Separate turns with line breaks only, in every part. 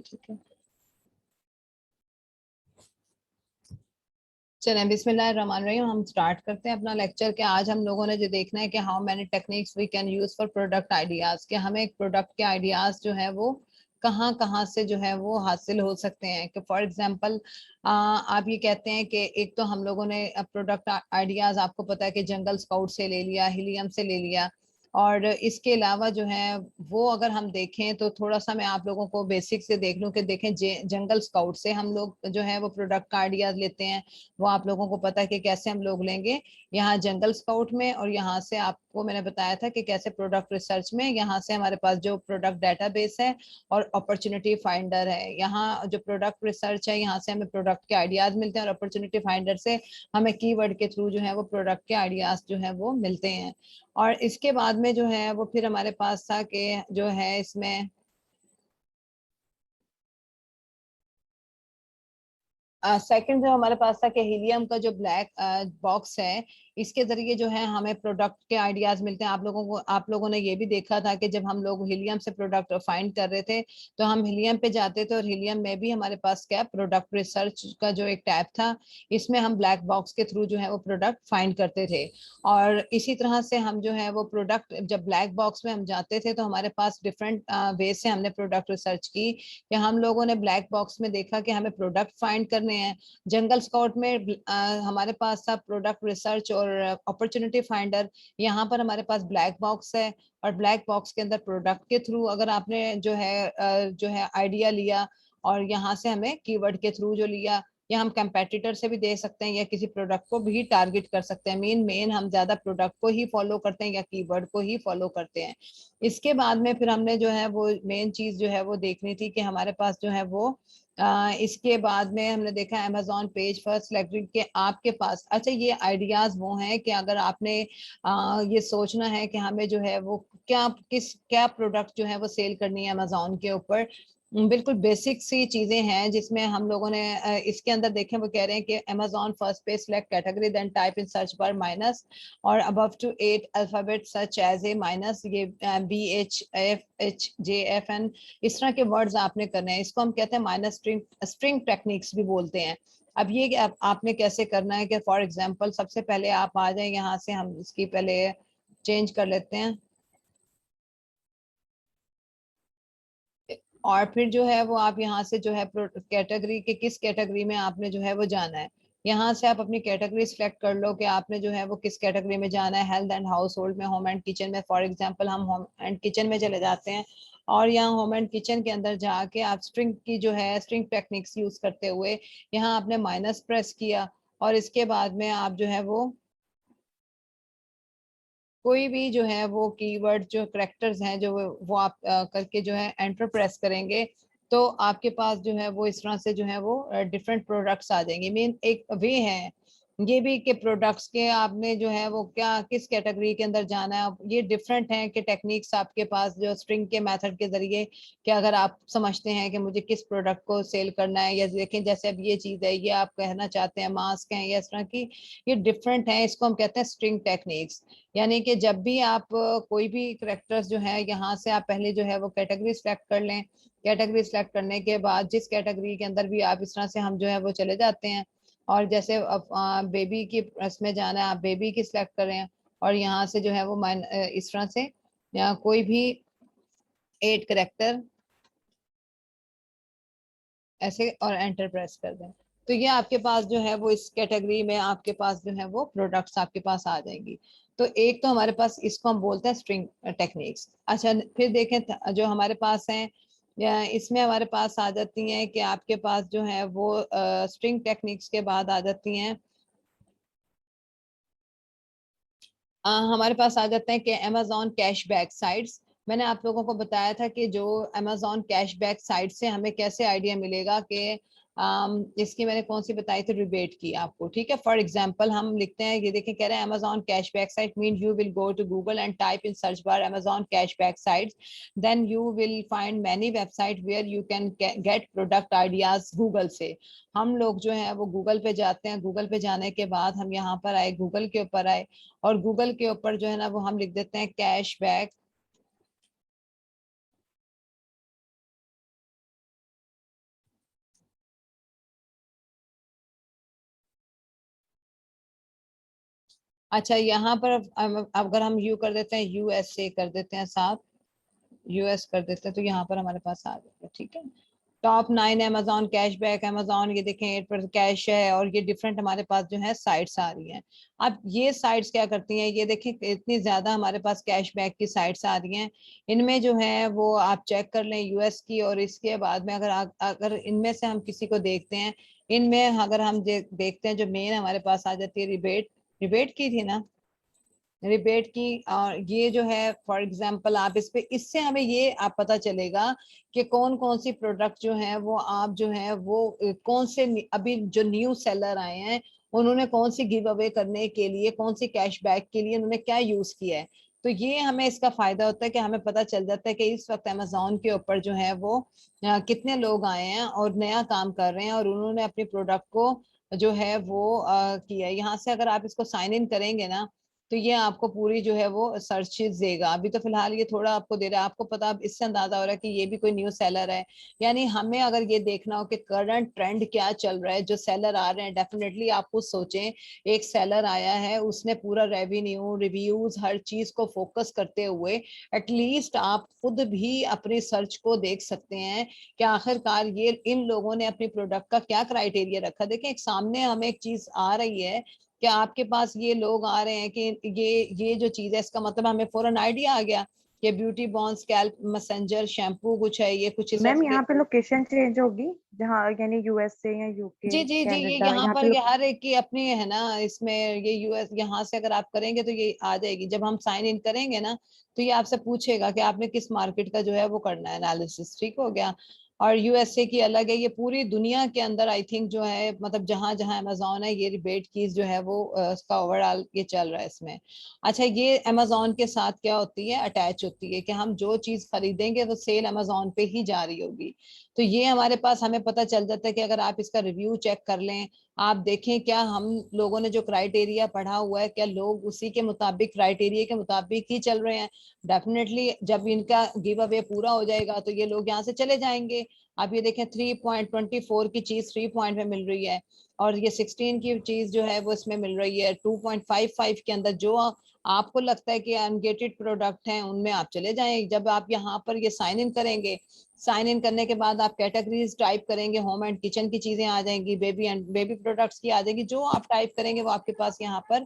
ठीक है, चलें बिस्मिल्लाहिर्रहमानिर्रहीम। हम स्टार्ट करते हैं अपना लेक्चर। के आज हम लोगों ने जो देखना है कि how many techniques we can use for product ideas, कि हमें एक प्रोडक्ट के आइडियाज जो है वो कहाँ कहाँ से जो है वो हासिल हो सकते हैं। कि फॉर एग्जांपल आप ये कहते हैं कि एक तो हम लोगों ने प्रोडक्ट आइडियाज, आपको पता है कि जंगल स्काउट से ले लिया, हिलियम से ले लिया, और इसके अलावा जो है वो अगर हम देखें तो थोड़ा सा मैं आप लोगों को बेसिक से देख लूं कि देखें जंगल स्काउट से हम लोग जो है वो प्रोडक्ट का आइडियाज लेते हैं। वो आप लोगों को पता है कि कैसे हम लोग लेंगे, यहाँ जंगल स्काउट में, और यहाँ से आपको मैंने बताया था कि कैसे प्रोडक्ट रिसर्च में, यहाँ से हमारे पास जो प्रोडक्ट डेटाबेस है और अपॉर्चुनिटी फाइंडर है। यहाँ जो प्रोडक्ट रिसर्च है, यहाँ से हमें प्रोडक्ट के आइडियाज मिलते हैं, और अपॉर्चुनिटी फाइंडर से हमें कीवर्ड के थ्रू जो है वो प्रोडक्ट के आइडियाज जो है वो मिलते हैं। और इसके बाद में जो है वो फिर हमारे पास था कि जो है इसमें सेकंड जो हमारे पास था कि हीलियम का जो ब्लैक बॉक्स है, इसके जरिए जो है हमें प्रोडक्ट के आइडियाज मिलते हैं। आप लोगों ने ये भी देखा था कि जब हम लोग हीलियम से प्रोडक्ट फाइंड कर रहे थे तो हम हीलियम पे जाते थे, और हीलियम में भी हमारे पास क्या प्रोडक्ट रिसर्च का जो एक टैब था, इसमें हम ब्लैक बॉक्स के थ्रू जो है वो प्रोडक्ट फाइंड करते थे। और इसी तरह से हम जो है वो प्रोडक्ट जब ब्लैक बॉक्स में हम जाते थे तो हमारे पास डिफरेंट वे से हमने प्रोडक्ट रिसर्च की, कि हम लोगों ने ब्लैक बॉक्स में देखा कि हमें प्रोडक्ट फाइंड करने हैं। जंगल स्काउट में हमारे पास था प्रोडक्ट रिसर्च और अपॉर्चुनिटी फाइंडर। यहाँ पर हमारे पास ब्लैक बॉक्स है, और ब्लैक बॉक्स के अंदर प्रोडक्ट के थ्रू अगर आपने जो है आइडिया लिया, और यहाँ से हमें कीवर्ड के थ्रू जो लिया, या हम कंपेटिटर से भी दे सकते हैं, या किसी प्रोडक्ट को भी टारगेट कर सकते हैं। मेन मेन हम ज्यादा प्रोडक्ट को ही फॉलो करते हैं या कीवर्ड को ही फॉलो करते हैं। इसके बाद में फिर हमने जो है वो मेन चीज जो है वो देखनी थी कि हमारे पास जो है वो इसके बाद में हमने देखा अमेजोन पेज फर्स्ट सिलेक्टेड के आपके पास, अच्छा ये आइडियाज वो हैं कि अगर आपने ये सोचना है कि हमें जो है वो क्या प्रोडक्ट जो है वो सेल करनी है अमेजोन के ऊपर। बिल्कुल बेसिक सी चीजें हैं जिसमें हम लोगों ने इसके अंदर देखें, वो कह रहे हैं कि Amazon first page select category then type in search bar minus और above to 8 alphabet such as A minus, ये BHFHJFN, इस तरह के वर्ड्स आपने करने हैं। इसको हम कहते हैं माइनस स्ट्रिंग स्ट्रिंग टेक्निक्स भी बोलते हैं। अब ये कि आपने कैसे करना है कि फॉर एग्जांपल सबसे पहले आप आ जाए, यहाँ से हम इसकी पहले चेंज कर लेते हैं, और फिर जो है वो आप यहाँ से जो है कैटेगरी के किस कैटेगरी में आपने जो है वो जाना है, यहाँ से आप अपनी कैटेगरी सिलेक्ट कर लो कि आपने जो है वो किस कैटेगरी में जाना है। हेल्थ एंड हाउस होल्ड में, होम एंड किचन में, फॉर एग्जांपल हम होम एंड किचन में चले जाते हैं, और यहाँ होम एंड किचन के अंदर जाके आप स्ट्रिंग की जो है स्ट्रिंग टेक्निक्स यूज करते हुए यहाँ आपने माइनस प्रेस किया, और इसके बाद में आप जो है वो कोई भी जो है वो कीवर्ड जो करेक्टर्स हैं जो वो आप करके जो है एंटर प्रेस करेंगे, तो आपके पास जो है वो इस तरह से जो है वो डिफरेंट प्रोडक्ट्स आ जाएंगे। मीन एक वे है ये भी कि प्रोडक्ट्स के आपने जो है वो क्या किस कैटेगरी के अंदर जाना है। अब ये डिफरेंट है कि टेक्निक्स आपके पास जो स्ट्रिंग के मेथड के जरिए, कि अगर आप समझते हैं कि मुझे किस प्रोडक्ट को सेल करना है, या देखें जैसे अब ये चीज है, ये आप कहना चाहते हैं मास्क है या इस तरह की, ये डिफरेंट है, इसको हम कहते हैं स्ट्रिंग टेक्निक्स। यानी कि जब भी आप कोई भी करेक्टर्स जो है, यहाँ से आप पहले जो है वो कैटेगरी सिलेक्ट कर लें। कैटेगरी सिलेक्ट करने के बाद जिस कैटेगरी के अंदर भी आप इस तरह से हम जो है वो चले जाते हैं, और जैसे अब बेबी की इसमें जाना है, आप बेबी की सिलेक्ट करें, और यहाँ से जो है वो इस तरह से या कोई भी 8 करेक्टर ऐसे और एंटर प्रेस कर दें, तो ये आपके पास जो है वो इस कैटेगरी में आपके पास जो है वो प्रोडक्ट्स आपके पास आ जाएंगी। तो एक तो हमारे पास इसको हम बोलते हैं स्ट्रिंग टेक्निक्स। अच्छा फिर देखें जो हमारे पास है, इसमें हमारे पास आ जाती हैं कि आपके पास जो है वो स्ट्रिंग टेक्निक्स के बाद आ जाती हैं, हमारे पास आ जाते हैं कि अमेजोन कैशबैक साइट्स। मैंने आप लोगों को बताया था कि जो अमेजोन कैशबैक साइट से हमें कैसे आइडिया मिलेगा कि इसकी मैंने कौन सी बताई थी, रिबेट की आपको, ठीक है। फॉर एग्जांपल हम लिखते हैं, ये देखें कह रहे हैं Amazon cashback site mean you will go to Google and type in search bar Amazon cashback sites, then you will find many website where you can get product ideas Google से। हम लोग जो है वो गूगल पे जाते हैं, Google पे जाने के बाद हम यहाँ पर आए, गूगल के ऊपर आए, और गूगल के ऊपर जो है ना वो हम लिख देते हैं कैशबैक अच्छा यहाँ पर अगर हम यू कर देते हैं, यूएसए कर देते हैं साथ, यूएस कर देते हैं, तो यहाँ पर हमारे पास आ जाएगा। ठीक है, टॉप 9 अमेजोन कैशबैक, अमेजोन ये देखें 8% कैश है, और ये डिफरेंट हमारे पास जो है साइट्स आ रही हैं। अब ये साइट्स क्या करती हैं, ये देखें इतनी ज्यादा हमारे पास कैशबैक की साइट्स आ रही हैं। इनमें जो है वो आप चेक कर लें यूएस की, और इसके बाद में अगर इनमें से हम किसी को देखते हैं, इनमें अगर हम देखते हैं जो मेन हमारे पास आ जाती है रिबेट, रिबेट की थी ना, रिबेट की। और ये जो है फॉर एग्जांपल आप इस पे, इससे हमें ये आप पता चलेगा कि कौन कौन सी प्रोडक्ट जो है वो आप जो है वो कौन से अभी जो न्यू सेलर आए हैं उन्होंने कौन सी गिव अवे करने के लिए, कौन सी कैशबैक के लिए उन्होंने क्या यूज किया है। तो ये हमें इसका फायदा होता है कि हमें पता चल जाता है कि इस वक्त अमेजोन के ऊपर जो है वो कितने लोग आए हैं और नया काम कर रहे हैं, और उन्होंने अपनी प्रोडक्ट को जो है वो किया है। यहाँ से अगर आप इसको साइन इन करेंगे ना, तो ये आपको पूरी जो है वो सर्चेज देगा। अभी तो फिलहाल ये थोड़ा आपको दे रहा है, आपको पता, अब इससे अंदाजा हो रहा है कि ये भी कोई न्यू सेलर है। यानी हमें अगर ये देखना हो कि करंट ट्रेंड क्या चल रहा है, जो सेलर आ रहे हैं, डेफिनेटली आप खुद सोचें, एक सेलर आया है उसने पूरा रेवेन्यू, रिव्यूज, हर चीज को फोकस करते हुए एटलीस्ट आप खुद भी अपनी सर्च को देख सकते हैं कि आखिरकार ये इन लोगों ने अपनी प्रोडक्ट का क्या क्राइटेरिया रखा। देखें एक सामने हमें एक चीज आ रही है कि आपके पास ये लोग आ रहे हैं कि ये जो चीज है, इसका मतलब हमें फौरन आइडिया आ गया कि beauty bond, scalp messenger shampoo कुछ है, ये कुछ इस
मैम
वक्त
यहाँ पे लोकेशन चेंज होगी, जहाँ यानी यूएसए या
जी
यूके
जी जी, ये
कनाडा
यहाँ
यहाँ
पर
पे
ये हर एक की अपनी है ना, इसमें ये यूएस यहाँ से अगर आप करेंगे तो ये आ जाएगी। जब हम साइन इन करेंगे ना, तो ये आपसे पूछेगा कि आपने किस मार्केट का जो है वो करना है एनालिसिस। ठीक हो गया। और यूएसए की अलग है, ये पूरी दुनिया के अंदर आई थिंक जो है, मतलब जहां जहां अमेजोन है, ये रिबेट कीज जो है वो उसका ओवरऑल ये चल रहा है इसमें। अच्छा, ये अमेजोन के साथ क्या होती है, अटैच होती है कि हम जो चीज खरीदेंगे वो सेल अमेजोन पे ही जा रही होगी। तो ये हमारे पास हमें पता चल जाता है कि अगर आप इसका रिव्यू चेक कर लें, आप देखें क्या हम लोगों ने जो क्राइटेरिया पढ़ा हुआ है, क्या लोग उसी के मुताबिक, क्राइटेरिया के मुताबिक ही चल रहे हैं। डेफिनेटली जब इनका गिव अवे पूरा हो जाएगा तो ये लोग यहाँ से चले जाएंगे। आप ये देखें 3.24 की चीज 3 पॉइंट में मिल रही है, और ये 16 की चीज जो है वो इसमें मिल रही है 2.55 के अंदर। जो आपको लगता है कि अनगेटेड प्रोडक्ट हैं उनमें आप चले जाएं। जब आप यहाँ पर ये साइन इन करेंगे, साइन इन करने के बाद आप कैटेगरीज टाइप करेंगे, होम एंड किचन की चीजें आ जाएंगी, बेबी एंड बेबी प्रोडक्ट्स की आ जाएगी, जो आप टाइप करेंगे वो आपके पास यहाँ पर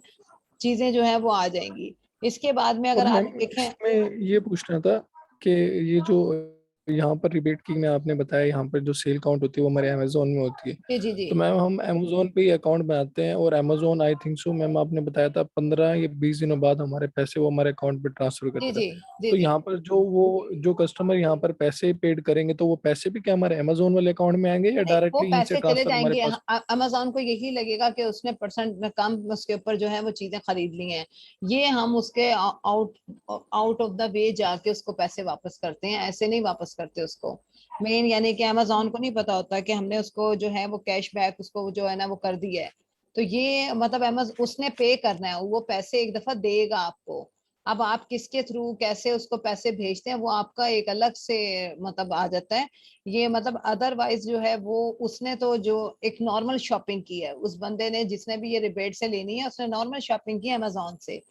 चीजें जो है वो आ जाएंगी। इसके बाद में
और
अगर आप
मैम
देखें,
इसमें ये पूछना था कि ये जो यहाँ पर रिबेट की में आपने बताया, यहाँ पर जो सेल काउंट होती है वो हमारे अमेजोन में होती है।
जी जी जी
तो मैम हम अमेजोन पे ही अकाउंट बनाते हैं, और Amazon I think so ma'am आपने बताया था 15 या 20 दिनों बाद हमारे पैसे वो हमारे अकाउंट पे ट्रांसफर
जी
करता
जी
है।
जी
तो
जी।
यहाँ पर जो कस्टमर यहाँ पर पैसे पेड करेंगे, तो वो पैसे भी क्या हमारे अमेजोन वाले अकाउंट में आएंगे या
नहीं, वो
डायरेक्टली यहीं से
पैसे चले
ट्रांसफर हमारे
जाएंगे।
पास?
अमेजोन को यही लगेगा कि उसने परसेंट में कम उसके ऊपर जो है वो चीजें खरीद ली हैं। ये हम उसके out out of the way जाके उसको पैसे वापस करते हैं, ऐसे नहीं वापस करते उसको। मेन यानी कि अमेजोन को नहीं पता होता कि हमने उसको जो है वो कैश बैक उसको जो है ना वो कर दिया है। तो ये मतलब अमेजोन उसने पे करना है, वो पैसे एक दफा देगा आपको। अब आप किसके थ्रू कैसे उसको पैसे भेजते हैं वो आपका एक अलग से मतलब आ जाता है। ये मतलब अदरवाइज जो है वो उसने तो जो एक नॉर्मल शॉपिंग की है, उस बंदे ने जिसने भी ये रिबेट से लेनी है उसने नॉर्मल शॉपिंग की है अमेजोन से।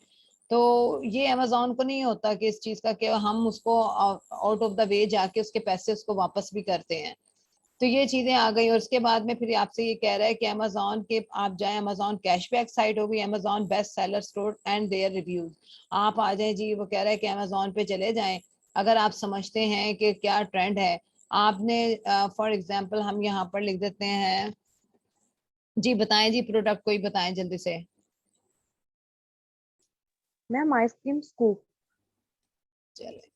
तो ये अमेजोन को नहीं होता कि इस चीज का कि हम उसको आउट ऑफ द वे जाके उसके पैसे उसको वापस भी करते हैं। तो ये चीजें आ गई, और उसके बाद में फिर आपसे ये कह रहा है कि अमेजोन के आप जाएं, अमेजोन कैशबैक साइट होगी, Amazon best seller store and their reviews. आप आ जाएं जी, वो कह रहा है कि अमेजोन पे चले जाएं। अगर आप समझते हैं कि क्या ट्रेंड है, आपने फॉर एग्जांपल हम यहाँ पर लिख देते हैं जी, बताएं जी प्रोडक्ट कोई बताएं जल्दी से।
Ma'am ice cream scoop.
चले,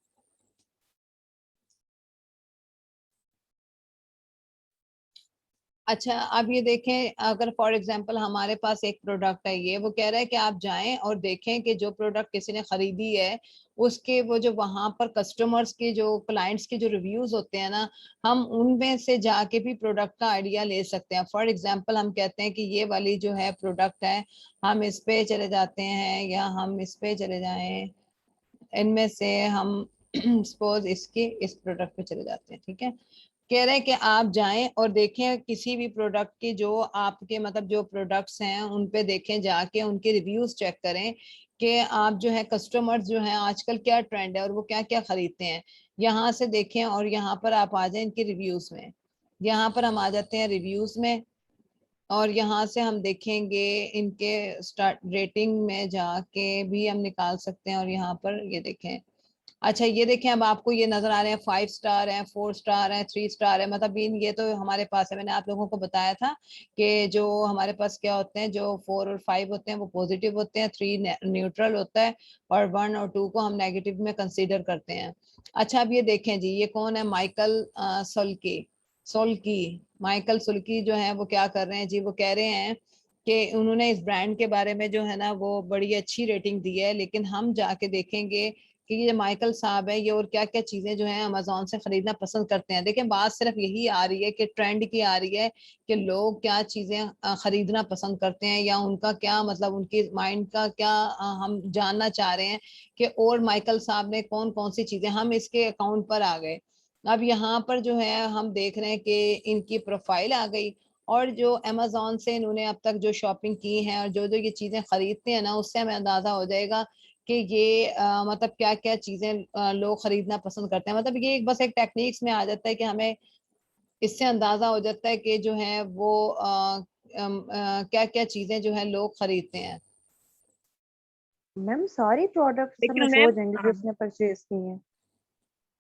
अच्छा अब ये देखें, अगर फॉर एग्जांपल हमारे पास एक प्रोडक्ट है, ये वो कह रहा है कि आप जाएं और देखें कि जो प्रोडक्ट किसी ने खरीदी है उसके वो जो वहां पर कस्टमर्स के जो क्लाइंट्स के जो रिव्यूज होते हैं ना, हम उनमें से जाके भी प्रोडक्ट का आइडिया ले सकते हैं। फॉर एग्जांपल हम कहते हैं कि ये वाली जो है प्रोडक्ट है, हम इस पे चले जाते हैं या हम इस पे चले जाएं, इनमें से हम सपोज इसके इस प्रोडक्ट पे चले जाते हैं। ठीक है, कह रहे हैं कि आप जाएं और देखें किसी भी प्रोडक्ट की, जो आपके मतलब जो प्रोडक्ट्स हैं उन पे देखें, जाके उनके रिव्यूज चेक करें कि आप जो है कस्टमर्स जो हैं आजकल क्या ट्रेंड है और वो क्या क्या खरीदते हैं। यहाँ से देखें और यहाँ पर आप आ जाएं इनके रिव्यूज में। यहाँ पर हम आ जाते हैं रिव्यूज में और यहाँ से हम देखेंगे इनके स्टार्ट रेटिंग में जाके भी हम निकाल सकते हैं। और यहाँ पर ये देखें, अच्छा ये देखें, अब आपको ये नजर आ रहे हैं 5 स्टार हैं, 4 स्टार हैं, 3 स्टार है, मतलब इन ये तो हमारे पास है। मैंने आप लोगों को बताया था कि जो हमारे पास क्या होते हैं, जो 4 और 5 होते हैं वो पॉजिटिव होते हैं, 3 न्यूट्रल होता है और 1 और 2 को हम नेगेटिव में कंसीडर करते हैं। अच्छा अब ये देखें जी, ये कौन है, माइकल सोल्की सोल्की माइकल सुल्की जो है वो क्या कर रहे हैं जी, वो कह रहे हैं कि उन्होंने इस ब्रांड के बारे में जो है ना वो बड़ी अच्छी रेटिंग दी है। लेकिन हम जाके देखेंगे कि ये माइकल साहब है ये और क्या क्या चीजें जो है अमेजोन से खरीदना पसंद करते हैं। देखिए बात सिर्फ यही आ रही है कि ट्रेंड की आ रही है कि लोग क्या चीजें खरीदना पसंद करते हैं, या उनका क्या मतलब उनकी माइंड का क्या हम जानना चाह रहे हैं कि और माइकल साहब ने कौन कौन सी चीजें, हम इसके अकाउंट पर आ गए। अब यहाँ पर जो है हम देख रहे हैं कि इनकी प्रोफाइल आ गई, और जो अमेजोन से इन्होंने अब तक जो शॉपिंग की है और जो जो ये चीजें खरीदते हैं ना, उससे हमें अंदाजा हो जाएगा कि ये मतलब क्या क्या चीजें लोग खरीदना पसंद करते हैं। मतलब ये एक बस एक टेक्निक्स में आ जाता है कि हमें इससे अंदाजा हो जाता है कि जो है वो क्या क्या चीजें जो है लोग खरीदते हैं।
मैम सारी प्रोडक्ट्स
लेकिन
हमें शो हो
मैम
जाएंगे जो उसने परचेज की हैं।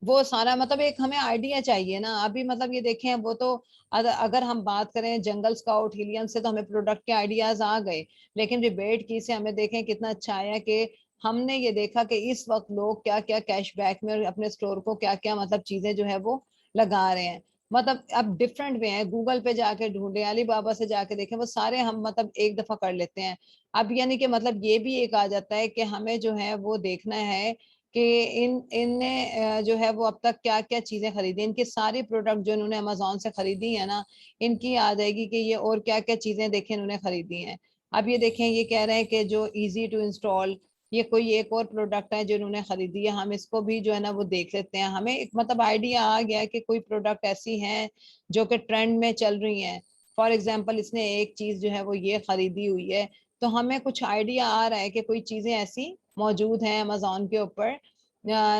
वो सारा मतलब एक हमें आइडिया चाहिए ना अभी, मतलब ये देखें वो तो अगर हम बात करें जंगल स्काउट हिलियम से तो हमें प्रोडक्ट के आइडियाज आ गए। लेकिन रिबेट की से हमें देखें कितना अच्छा आया कि हमने ये देखा कि इस वक्त लोग क्या क्या कैशबैक में और अपने स्टोर को क्या क्या मतलब चीजें जो है वो लगा रहे हैं। मतलब अब डिफरेंट वे है, गूगल पे जाके ढूंढे, अली बाबा से जाके देखें, वो सारे हम मतलब एक दफा कर लेते हैं। अब यानी कि मतलब ये भी एक आ जाता है कि हमें जो है वो देखना है कि इन इनने जो है वो अब तक क्या क्या चीजें खरीदी, इनकी सारी प्रोडक्ट जो इन्होंने अमेजोन से खरीदी है ना, इनकी आ जाएगी कि ये और क्या क्या चीजें देखें इन्होंने खरीदी हैं। अब ये देखें, ये कह रहे हैं कि जो इजी टू इंस्टॉल, ये कोई एक और प्रोडक्ट है जो इन्होंने खरीदी है, हम इसको भी जो है ना वो देख लेते हैं। हमें एक मतलब आइडिया आ गया कि कोई प्रोडक्ट ऐसी हैं जो कि ट्रेंड में चल रही हैं। फॉर एग्जाम्पल इसने एक चीज जो है वो ये खरीदी हुई है, तो हमें कुछ आइडिया आ रहा है कि कोई चीजें ऐसी मौजूद हैं अमेजोन के ऊपर।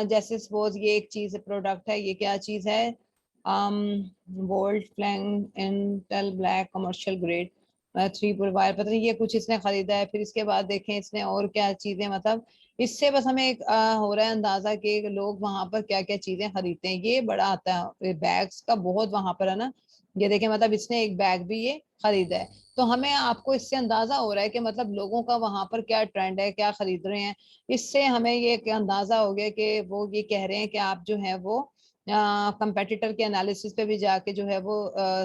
जैसे सपोज ये एक चीज प्रोडक्ट है, ये क्या चीज है, वोल्ट फ्लैंग Intel black commercial grade 3 wire, पता नहीं ये कुछ इसने खरीदा है। फिर इसके बाद देखें इसने और क्या चीजें, मतलब इससे बस हमें एक हो रहा है अंदाजा कि लोग वहां पर क्या क्या चीजें खरीदते हैं। ये बड़ा आता है बैग्स का बहुत वहां पर है ना, ये देखें मतलब इसने एक बैग भी ये खरीदा है। तो हमें आपको इससे अंदाजा हो रहा है कि मतलब लोगों का वहां पर क्या ट्रेंड है, क्या खरीद रहे हैं। इससे हमें ये अंदाजा हो गया कि वो ये कह रहे हैं कि आप जो है वो कंपेटिटर के एनालिसिस पे भी जाके जो है वो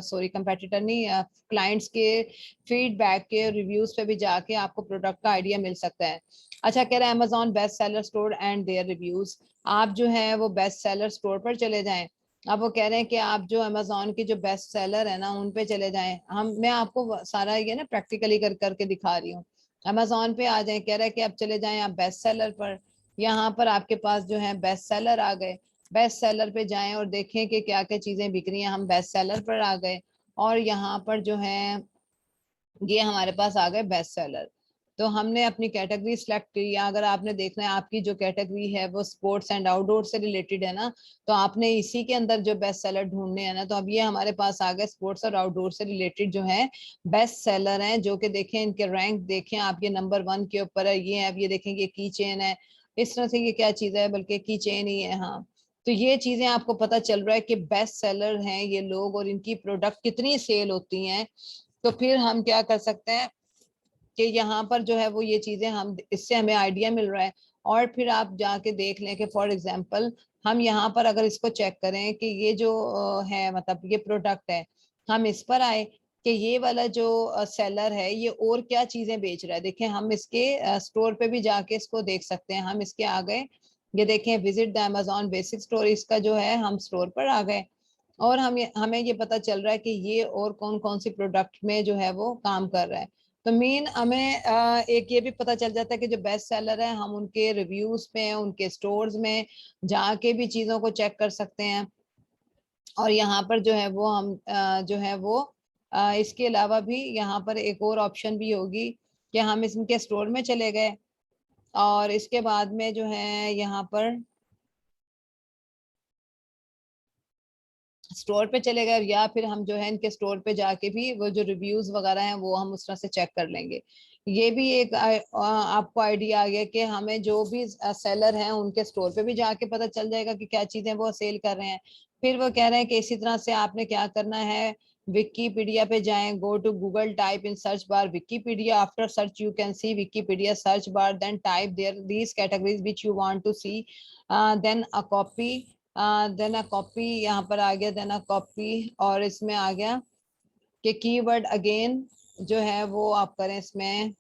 सॉरी कंपेटिटर नहीं, क्लाइंट्स के फीडबैक के रिव्यूज पे भी जाके आपको प्रोडक्ट का आइडिया मिल सकता है। अच्छा कह रहा है Amazon best seller store and their reviews, आप जो है वो बेस्ट सेलर स्टोर पर चले जाएं। अब वो कह रहे हैं कि आप जो अमेजोन की जो बेस्ट सेलर है ना उन पे चले जाएं। मैं आपको सारा ये ना प्रैक्टिकली करके दिखा रही हूँ। अमेजोन पे आ जाएं, कह रहा है कि आप चले जाएं आप बेस्ट सेलर पर। यहाँ पर आपके पास जो है बेस्ट सेलर आ गए, बेस्ट सेलर पे जाएं और देखें कि क्या क्या चीजें बिक रही हैं। हम बेस्ट सेलर पर आ गए और यहाँ पर जो है ये हमारे पास आ गए बेस्ट सेलर। तो हमने अपनी कैटेगरी सिलेक्ट की। अगर आपने देखना है आपकी जो कैटेगरी है वो स्पोर्ट्स एंड आउटडोर से रिलेटेड है ना, तो आपने इसी के अंदर जो बेस्ट सेलर ढूंढने हैं ना, तो अब ये हमारे पास आ गए स्पोर्ट्स और आउटडोर से रिलेटेड जो है बेस्ट सेलर हैं, जो कि देखें इनके रैंक देखें आप, ये नंबर 1 के ऊपर है ये। अब ये देखें ये की चेन है, इस तरह से ये क्या चीज है, बल्कि की चेन ही है हाँ। तो ये चीजें आपको पता चल रहा है कि बेस्ट सेलर हैं ये लोग और इनकी प्रोडक्ट कितनी सेल होती हैं। तो फिर हम क्या कर सकते हैं कि यहाँ पर जो है वो ये चीजें हम, इससे हमें आइडिया मिल रहा है। और फिर आप जाके देख लें कि फॉर एग्जांपल हम यहाँ पर अगर इसको चेक करें कि ये जो है मतलब ये प्रोडक्ट है, हम इस पर आए कि ये वाला जो सेलर है ये और क्या चीजें बेच रहा है। देखें हम इसके स्टोर पे भी जाके इसको देख सकते हैं। हम इसके आ गए, ये देखें visit the Amazon basic store, इसका जो है हम स्टोर पर आ गए। और हमें ये पता चल रहा है कि ये और कौन कौन सी प्रोडक्ट में जो है वो काम कर रहा है। तो मेन हमें एक ये भी पता चल जाता है कि जो बेस्ट सेलर है हम उनके रिव्यूज पे उनके स्टोर्स में जाके भी चीजों को चेक कर सकते हैं। और यहाँ पर जो है वो हम जो है वो इसके अलावा भी यहाँ पर एक और ऑप्शन भी होगी कि हम इनके स्टोर में चले गए और इसके बाद में जो है यहाँ पर स्टोर पे चले गए, या फिर हम जो है इनके स्टोर पे जाके भी वो जो रिव्यूज वगैरह हैं वो हम उस तरह से चेक कर लेंगे। ये भी एक आपको आइडिया आ गया कि हमें जो भी सेलर हैं उनके स्टोर पे भी जाके पता चल जाएगा कि क्या चीजें वो सेल कर रहे हैं। फिर वो कह रहे हैं कि इसी तरह से आपने क्या करना है, विकीपीडिया पे जाएं, go to Google, type in search bar Wikipedia, after search you can see Wikipedia search bar, then type there these categories which you want to see, then a copy, then a copy यहाँ पर आ गया, then a copy, और इसमें आ गया कि keyword again जो है वो आप करें इसमें,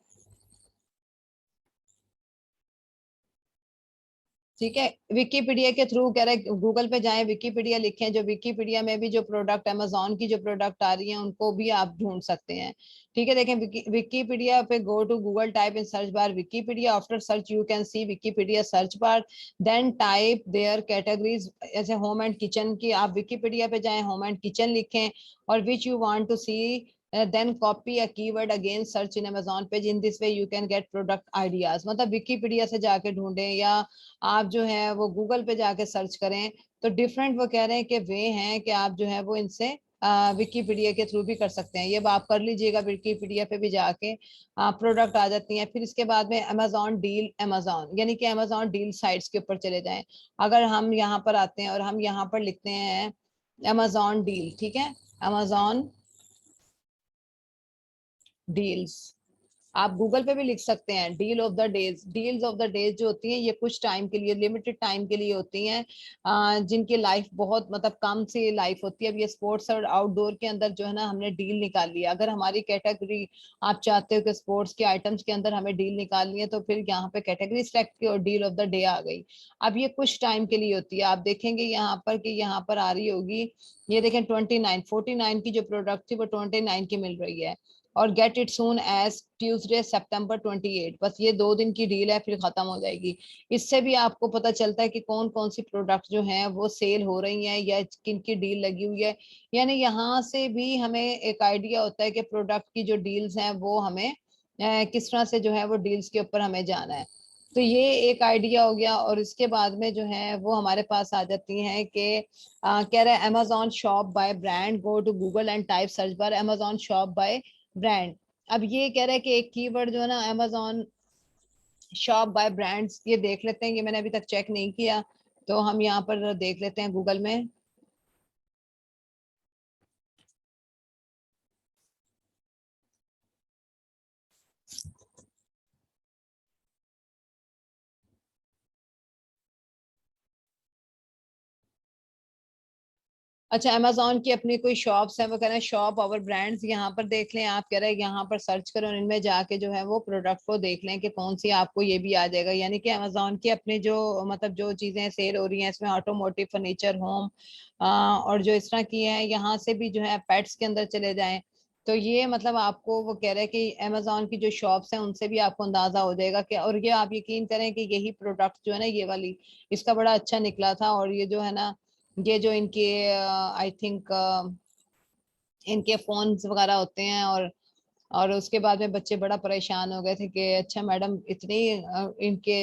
ठीक है। विकीपीडिया के थ्रू कह रहे हैं गूगल पे जाएं, विकीपीडिया लिखें, जो विकीपीडिया में भी जो प्रोडक्ट अमेजोन की जो प्रोडक्ट आ रही है उनको भी आप ढूंढ सकते हैं, ठीक है। देखें विकीपीडिया पे go to Google, type in search bar Wikipedia, after search you can see Wikipedia search bar, then type there categories, ऐसे होम एंड किचन की आप विकीपीडिया पे जाएं, होम एंड किचन लिखें और which you want to see, then copy a keyword again search in Amazon page, in this way you can get product ideas। मतलब Wikipedia से जाके ढूंढें या आप जो है वो गूगल पे जाके सर्च करें, तो डिफरेंट वो कह रहे हैं कि वे हैं कि आप जो है वो इनसे विकीपीडिया के थ्रू भी कर सकते हैं। ये आप कर लीजिएगा, विकीपीडिया पे भी जाके प्रोडक्ट आ जाती हैं। फिर इसके बाद में अमेजोन डील, अमेजोन यानी कि अमेजोन डील साइट्स के ऊपर चले जाएं। अगर हम यहाँ पर आते हैं और हम यहाँ पर लिखते हैं अमेजोन डील, ठीक है, अमेजोन डील्स, आप गूगल पे भी लिख सकते हैं deal of the days. Deals of the days जो होती हैं ये कुछ टाइम के लिए, लिमिटेड टाइम के लिए होती हैं, जिनकी लाइफ बहुत मतलब कम से लाइफ होती है। अब ये स्पोर्ट्स और आउटडोर के अंदर जो है ना हमने डील निकाल लिया, अगर हमारी कैटेगरी आप चाहते हो कि स्पोर्ट्स के आइटम्स के अंदर हमें डील निकालनी है तो फिर यहाँ पे कैटेगरी सेलेक्ट की और डील ऑफ द डे आ गई। अब ये कुछ टाइम के लिए होती है, आप देखेंगे यहाँ पर कि यहाँ पर आ रही होगी, ये देखें 49 की जो प्रोडक्ट थी वो 29 की मिल रही है, और get it soon as Tuesday September 28, बस ये 2 दिन की डील है फिर खत्म हो जाएगी। इससे भी आपको पता चलता है कि कौन कौन सी प्रोडक्ट जो हैं वो सेल हो रही हैं या किन की डील लगी हुई है। यानी यहाँ से भी हमें एक आइडिया होता है कि प्रोडक्ट की जो डील्स हैं वो हमें किस तरह से जो है वो डील्स के ऊपर हमें जाना है। तो ये एक आइडिया हो गया, और इसके बाद में जो है वो हमारे पास आ जाती हैं कि कह रहे हैं Amazon shop by brand, go to Google and type search bar Amazon shop by brand. अब ये कह रहा है कि एक कीवर्ड जो है ना अमेजोन शॉप बाय ब्रांड्स, ये देख लेते हैं, ये मैंने अभी तक चेक नहीं किया, तो हम यहाँ पर देख लेते हैं गूगल में। अच्छा, अमेजोन की अपनी कोई शॉप्स है, वो कह रहे हैं शॉप और ब्रांड्स, यहाँ पर देख लें, आप कह रहे हैं यहाँ पर सर्च करो और इनमें जाके जो है वो प्रोडक्ट को देख लें कि कौन सी आपको, ये भी आ जाएगा। यानी कि अमेजोन की अपनी जो मतलब जो चीजें सेल हो रही हैं इसमें ऑटोमोटिव, फर्नीचर, होम और जो इस तरह की है, यहाँ से भी जो है पेट्स के अंदर चले जाएं। तो ये मतलब आपको वो कह रहे हैं कि अमेजोन की जो शॉप्स हैं उनसे भी आपको अंदाजा हो जाएगा कि, और ये आप यकीन करें कि यही प्रोडक्ट जो है ना ये वाली, इसका बड़ा अच्छा निकला था। और ये जो है ना ये जो इनके आई थिंक इनके फोन्स वगैरह होते हैं, और उसके बाद में बच्चे बड़ा परेशान हो गए थे कि अच्छा मैडम इतनी इनके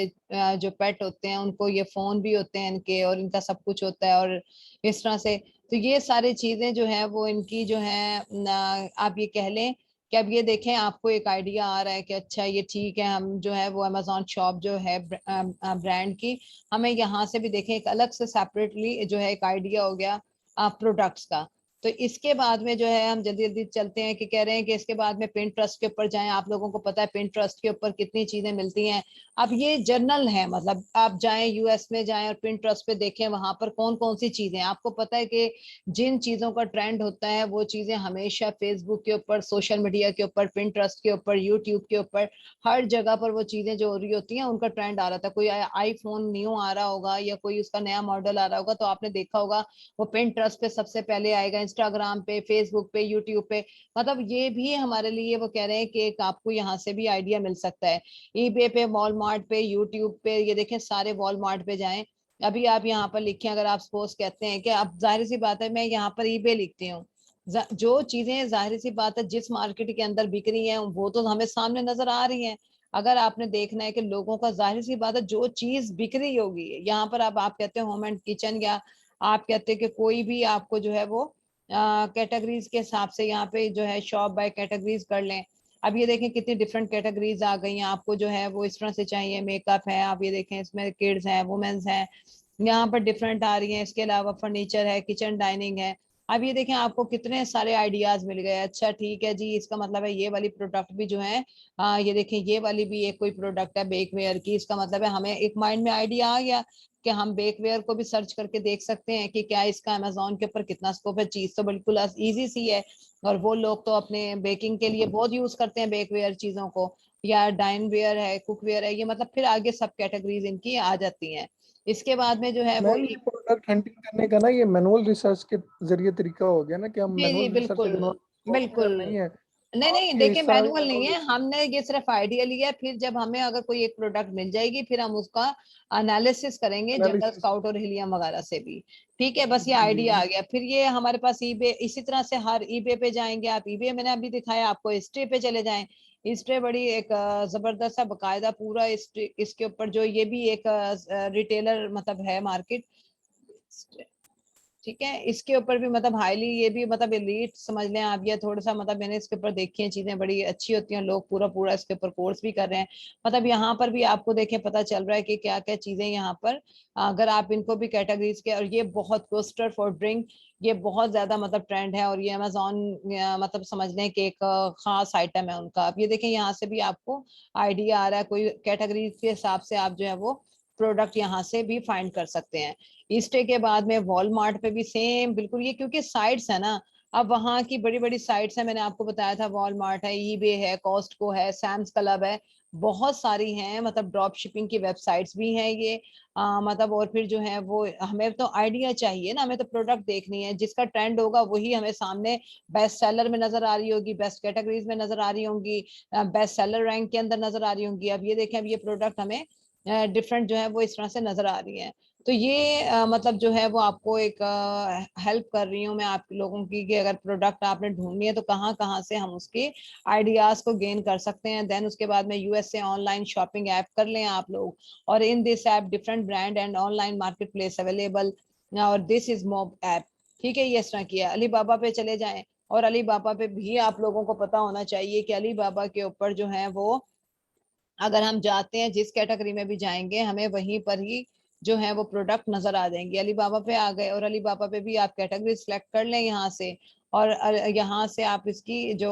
जो पेट होते हैं उनको ये फोन भी होते हैं इनके, और इनका सब कुछ होता है, और इस तरह से। तो ये सारी चीजें जो है वो इनकी जो है आप ये कह लें कि अब ये देखें आपको एक आइडिया आ रहा है कि अच्छा ये ठीक है, हम जो है वो अमेजोन शॉप जो है ब्रांड की, हमें यहाँ से भी देखें एक अलग से सेपरेटली जो है एक आइडिया हो गया प्रोडक्ट्स का। तो इसके बाद में जो है हम जल्दी जल्दी चलते हैं कि कह रहे हैं कि इसके बाद में पिंटरेस्ट के ऊपर जाएं। आप लोगों को पता है पिंटरेस्ट के ऊपर कितनी चीजें मिलती हैं। अब ये जर्नल है, मतलब आप जाएं यूएस में जाएं और पिंटरेस्ट पे देखें वहां पर कौन कौन सी चीजें, आपको पता है कि जिन चीजों का ट्रेंड होता है वो चीजें हमेशा फेसबुक के ऊपर, सोशल मीडिया के ऊपर, पिंटरेस्ट के ऊपर, यूट्यूब के ऊपर, हर जगह पर वो चीजें जो हो रही होती हैं उनका ट्रेंड आ रहा था। कोई आईफोन न्यू आ रहा होगा या कोई उसका नया मॉडल आ रहा होगा तो आपने देखा होगा वो पिंटरेस्ट पे सबसे पहले आएगा, इंस्टाग्राम पे, फेसबुक पे, यूट्यूब पे। मतलब ये भी हमारे लिए वो कह रहे हैं कि एक आपको यहाँ से भी आइडिया मिल सकता है। ईबे पे, वॉलमार्ट पे, यूट्यूब पे, ये देखें सारे वॉलमार्ट पे जाएं, अभी आप यहाँ पर लिखें, अगर आप सपोज कहते हैं कि अब जाहिर सी बात है मैं यहाँ पर eBay लिखती हूँ, जो चीजें जाहिर सी बात है जिस मार्केट के अंदर बिक रही हैं वो तो हमें सामने नजर आ रही हैं। अगर आपने देखना है कि लोगों का, जाहिर सी बात है जो चीज बिक रही होगी यहाँ पर, अब आप कहते हैं होम एंड किचन, या आप कहते हैं कि कोई भी आपको जो है वो कैटेगरीज के हिसाब से यहाँ पे जो है शॉप बाय कैटेगरीज कर लें। अब ये देखें कितनी डिफरेंट कैटेगरीज आ गई हैं, आपको जो है वो इस तरह से चाहिए, मेकअप है, आप ये देखें इसमें किड्स हैं, वुमेन्स हैं, यहाँ पर डिफरेंट आ रही हैं। इसके अलावा फर्नीचर है, किचन डाइनिंग है। अब ये देखें आपको कितने सारे आइडियाज मिल गए। अच्छा ठीक है जी, इसका मतलब है ये वाली प्रोडक्ट भी जो है, ये देखें ये वाली भी एक कोई प्रोडक्ट है बेकवेयर की, इसका मतलब है हमें एक माइंड में आइडिया आ गया कि हम बेकवेयर को भी सर्च करके देख सकते हैं कि क्या इसका अमेजोन के ऊपर कितना स्कोप है। चीज तो बिल्कुल इजी सी है, और वो लोग तो अपने बेकिंग के लिए बहुत यूज करते हैं बेकवेयर चीजों को, या डाइन वेयर है, कुकवेयर है, ये मतलब फिर आगे सब कैटेगरीज इनकी आ जाती हैं। इसके बाद में जो है वो
मैम ये प्रोडक्ट हंटिंग करने का ना ये मैनुअल रिसर्च के जरिए तरीका हो गया ना, कि हम
जी जी
मैनुअल रिसर्च
बिल्कुल
करना,
बिल्कुल।
सॉफ्टवेयर नहीं है
नहीं नहीं,
आपके
देखिए
हिस्सा
मैनुअल नहीं
मैनुअल
है,
रिसर्च।
हमने ये सिर्फ आइडिया लिया है, फिर जब हमें अगर कोई एक प्रोडक्ट मिल जाएगी फिर हम उसका एनालिसिस करेंगे जंगल
एनालिसिस।
स्काउट और हिलियम वगैरह से भी। ठीक है, बस ये
जी
आइडिया
जी।
आ गया। फिर ये हमारे पास ईबे, इसी तरह से हर ईबे पे जाएंगे आप, ईबे मैंने अभी दिखाया आपको, हिस्ट्री पे चले जाएं। हिस्ट्री बड़ी एक जबरदस्त है, बकायदा पूरा इसके ऊपर जो, ये भी एक रिटेलर मतलब है मार्केट। ठीक है, इसके ऊपर भी मतलब हाईली, ये भी मतलब एलीट समझ लें आप, ये थोड़ा सा मतलब मैंने इसके ऊपर देखी है, चीजें बड़ी अच्छी होती हैं, लोग पूरा पूरा इसके ऊपर कोर्स भी कर रहे हैं। मतलब यहाँ पर भी आपको देखें पता चल रहा है कि क्या क्या चीजें यहाँ पर, अगर आप इनको भी कैटेगरीज के, और ये बहुत कोस्टर फॉर ड्रिंक, ये बहुत ज्यादा मतलब ट्रेंड है, और ये अमेजोन मतलब समझ लें कि एक खास आइटम है उनका। आप ये देखें यहाँ से भी आपको आइडिया आ रहा है, कोई कैटेगरीज के हिसाब से आप जो है वो प्रोडक्ट यहाँ से भी फाइंड कर सकते हैं। ईस्टे के बाद में वॉलमार्ट पे भी सेम बिल्कुल, ये क्योंकि साइट्स है ना, अब वहाँ की बड़ी बड़ी साइट्स है, मैंने आपको बताया था वॉलमार्ट है, ईबे है, कॉस्टको है, सैम्स क्लब है, बहुत सारी हैं, मतलब ड्रॉप शिपिंग की वेबसाइट्स भी हैं ये। मतलब और फिर जो है वो हमें तो आइडिया चाहिए ना, हमें तो प्रोडक्ट देखनी है, जिसका ट्रेंड होगा वही हमें सामने बेस्ट सेलर में नजर आ रही होगी, बेस्ट कैटेगरीज में नजर आ रही होंगी, बेस्ट सेलर रैंक के अंदर नजर आ रही होंगी। अब ये देखें, अब ये प्रोडक्ट हमें डिफरेंट जो है वो इस तरह से नजर आ रही है। तो ये मतलब जो है वो आपको एक हेल्प कर रही हूँ मैं आप लोगों की, कि अगर प्रोडक्ट आपने ढूंढनी है तो कहाँ कहाँ से हम उसके आइडियाज को गेन कर सकते हैं। देन उसके बाद में यूएस से ऑनलाइन शॉपिंग ऐप कर लें आप लोग, और in this app different brand and online market place available, और दिस इज मोब ऐप। ठीक है, ये इस तरह किया। अली बाबा पे चले जाएं, और अली बाबा पे भी आप लोगों को पता होना चाहिए कि अली बाबा के ऊपर जो है वो, अगर हम जाते हैं जिस कैटेगरी में भी जाएंगे हमें वहीं पर ही जो है वो प्रोडक्ट नजर आ जाएंगे। अली बाबा पे आ गए, और अली बाबा पे भी आप कैटेगरी सिलेक्ट कर लें यहाँ से, और यहाँ से आप इसकी जो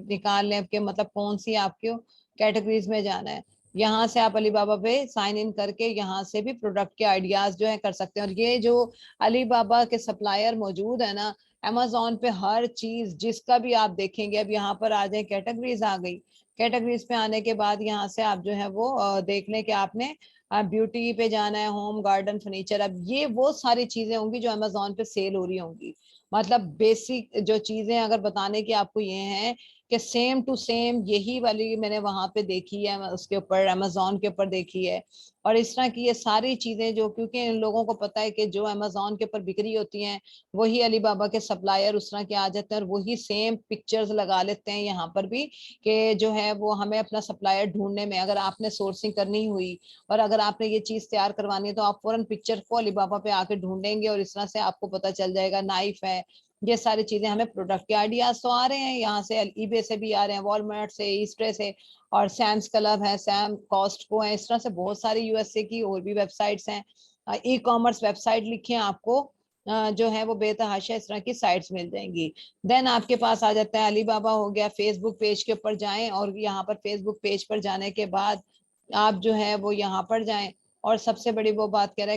निकाल लें कि मतलब कौन सी आपको कैटेगरीज में जाना है। यहाँ से आप अली बाबा पे साइन इन करके यहाँ से भी प्रोडक्ट के आइडियाज जो है कर सकते हैं। और ये जो अली बाबा के सप्लायर मौजूद है ना, अमेजोन पे हर चीज जिसका भी आप देखेंगे, अब यहाँ पर आ जाए, कैटेगरीज आ गई, कैटेगरीज पे आने के बाद यहाँ से आप जो है वो देख लें कि आपने ब्यूटी पे जाना है, होम गार्डन फर्नीचर, अब ये वो सारी चीजें होंगी जो अमेजोन पे सेल हो रही होंगी। मतलब बेसिक जो चीजें अगर बताने की आपको ये हैं कि सेम टू सेम यही वाली मैंने वहां पे देखी है, उसके ऊपर अमेजोन के ऊपर देखी है। और इस तरह की ये सारी चीजें जो, क्योंकि इन लोगों को पता है कि जो अमेजोन के ऊपर बिक्री होती हैं वही अली बाबा के सप्लायर उस तरह के आ जाते हैं, और वही सेम पिक्चर्स लगा लेते हैं यहाँ पर भी, कि जो है वो हमें अपना सप्लायर ढूंढने में, अगर आपने सोर्सिंग करनी हुई और अगर आपने ये चीज तैयार करवानी है तो आप फौरन पिक्चर को अलीबाबा पे आके ढूंढेंगे, और इस तरह से आपको पता चल जाएगा। नाइफ है, ये सारी चीजें, हमें प्रोडक्ट के आइडियाज तो आ रहे हैं यहाँ से, ईबे से भी आ रहे हैं, वॉलमार्ट से, ईस्ट्रे से, और सैम्स क्लब है, सैम कॉस्टको है, इस तरह से बहुत सारी यूएसए की और भी वेबसाइट्स हैं। ई कॉमर्स वेबसाइट लिखे आपको जो है वो बेतहाशा इस तरह की साइट्स मिल जाएंगी। देन आपके पास आ जाता है अली बाबा हो गया, फेसबुक पेज के ऊपर जाएं, और यहाँ पर फेसबुक पेज पर जाने के बाद आप जो है वो यहाँ पर जाएं, और सबसे बड़ी वो बात कह रहा है